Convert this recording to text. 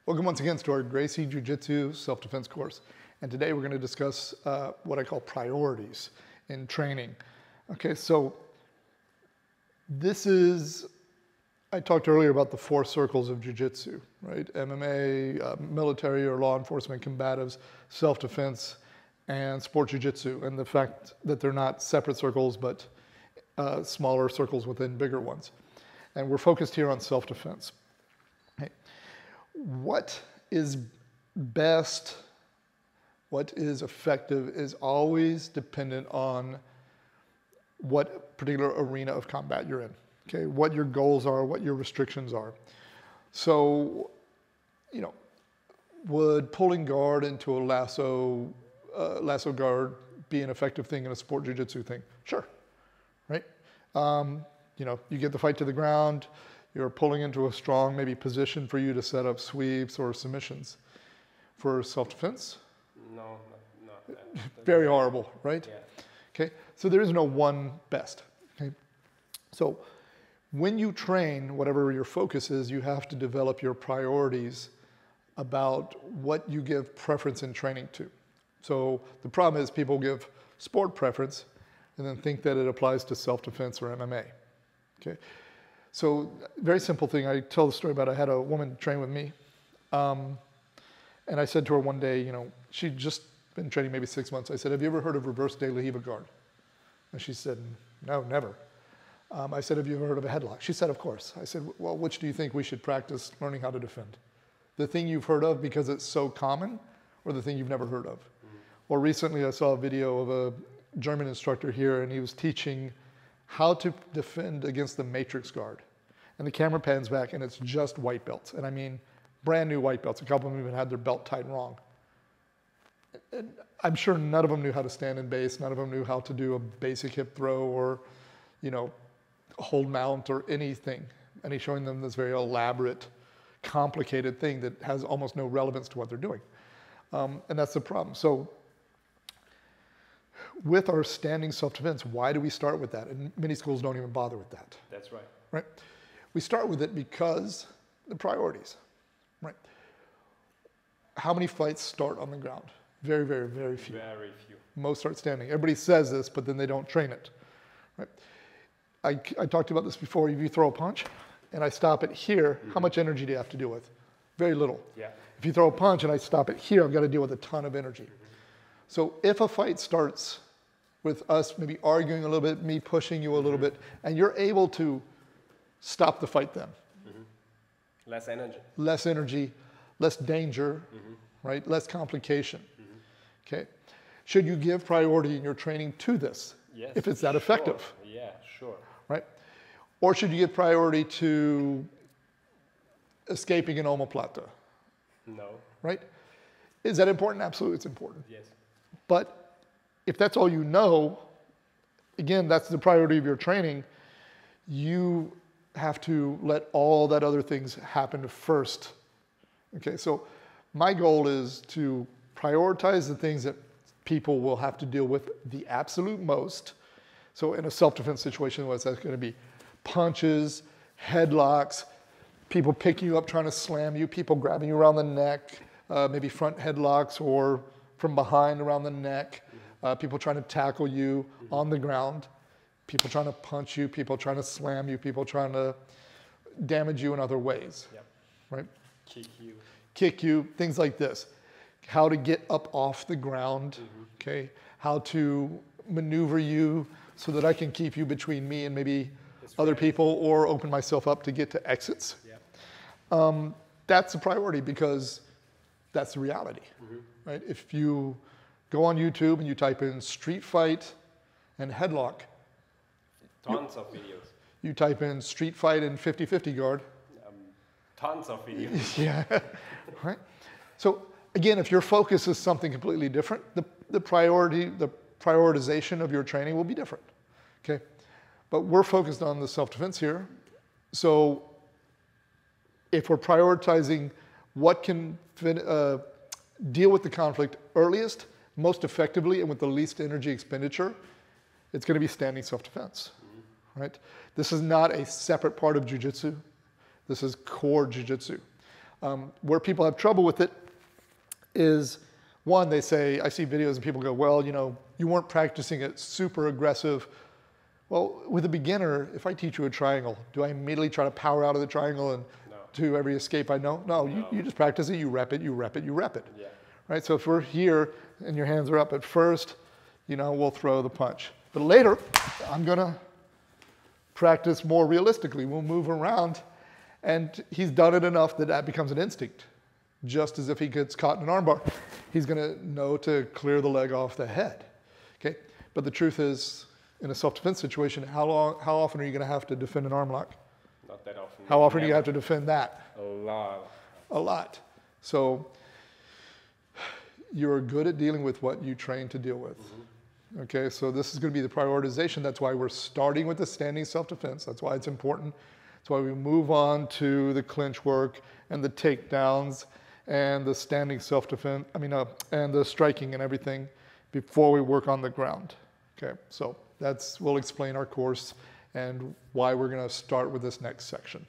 Welcome once again to our Gracie Jiu-Jitsu self-defense course. And today we're going to discuss what I call priorities in training. Okay, so I talked earlier about the 4 circles of Jiu-Jitsu, right? MMA, military or law enforcement, combatives, self-defense, and sport Jiu-Jitsu. And the fact that they're not separate circles, but smaller circles within bigger ones. And we're focused here on self-defense. Okay. What is best, what is effective is always dependent on what particular arena of combat you're in, okay? What your goals are, what your restrictions are. So, would pulling guard into a lasso guard be an effective thing in a sport jiu-jitsu thing? Sure, right? You get the fight to the ground, you're pulling into a strong maybe position for you to set up sweeps or submissions. For self-defense? No. Very horrible, right? Yeah. Okay, so there is no one best. Okay, so when you train, whatever your focus is, you have to develop your priorities about what you give preference in training to. So the problem is people give sport preference and then think that it applies to self-defense or MMA. Okay. So very simple thing, I tell the story about I had a woman train with me, and I said to her one day, she'd just been training maybe 6 months. I said, have you ever heard of reverse de la Riva guard? And she said, no, never. I said, have you ever heard of a headlock? She said, of course. I said, well, which do you think we should practice learning how to defend? The thing you've heard of because it's so common, or the thing you've never heard of? Mm-hmm. Or recently I saw a video of a German instructor here, and he was teaching how to defend against the matrix guard. And the camera pans back and it's just white belts. And I mean, brand new white belts. A couple of them even had their belt tied wrong. And I'm sure none of them knew how to stand in base. None of them knew how to do a basic hip throw or, hold mount or anything. And he's showing them this very elaborate, complicated thing that has almost no relevance to what they're doing. And that's the problem. So with our standing self-defense, why do we start with that? And many schools don't even bother with that. That's right. Right? We start with it because the priorities, right? How many fights start on the ground? Very, very, very few. Very few. Most start standing. Everybody says this, but then they don't train it, right? I talked about this before. If you throw a punch and I stop it here, how much energy do you have to deal with? Very little. Yeah. If you throw a punch and I stop it here, I've got to deal with a ton of energy. So if a fight starts with us maybe arguing a little bit, me pushing you a little bit, and you're able to stop the fight then. Mm-hmm. Less energy. Less energy, less danger, right? Less complication. Okay. Should you give priority in your training to this? Yes. If it's that effective. Sure. Yeah, sure. Right? Or should you give priority to escaping an omoplata? No. Right? Is that important? Absolutely, it's important. Yes. But if that's all you know, again, that's the priority of your training, you have to let all that other things happen first. Okay, so my goal is to prioritize the things that people will have to deal with the absolute most. So in a self-defense situation, what's that going to be? Punches, headlocks, people picking you up trying to slam you, people grabbing you around the neck, maybe front headlocks or from behind around the neck, people trying to tackle you on the ground. People trying to punch you, people trying to slam you, people trying to damage you in other ways, Yep. right? Kick you. Things like this. How to get up off the ground, okay? How to maneuver you so that I can keep you between me and maybe other people or open myself up to get to exits. Yep. That's a priority because that's the reality, right? If you go on YouTube and you type in street fight and headlock, Tons of videos. you type in street fight and 50-50 guard. Tons of videos. Yeah, right? So again, if your focus is something completely different, the prioritization of your training will be different, okay? But we're focused on the self-defense here. So if we're prioritizing what can deal with the conflict earliest, most effectively, and with the least energy expenditure, it's going to be standing self-defense. Right? This is not a separate part of jiu-jitsu. This is core jiu-jitsu. Where people have trouble with it is, one, they say, I see videos and people go, well, you know, you weren't practicing it super aggressive. Well, with a beginner, if I teach you a triangle, do I immediately try to power out of the triangle and do every escape I know? No, you just practice it, you rep it, you rep it, you rep it. Yeah. Right? So if we're here and your hands are up at first, you know, we'll throw the punch. But later, I'm gonna practice more realistically. We'll move around, and he's done it enough that that becomes an instinct. Just as if he gets caught in an armbar, he's gonna know to clear the leg off the head. Okay? But the truth is, in a self-defense situation, how often are you gonna have to defend an arm lock? Not that often. How often do you have to defend that? A lot. A lot. So you're good at dealing with what you train to deal with. Okay, so this is going to be the prioritization. That's why we're starting with the standing self-defense. That's why it's important. That's why we move on to the clinch work and the takedowns and the standing self-defense, and the striking and everything before we work on the ground. Okay, so we'll explain our course and why we're going to start with this next section.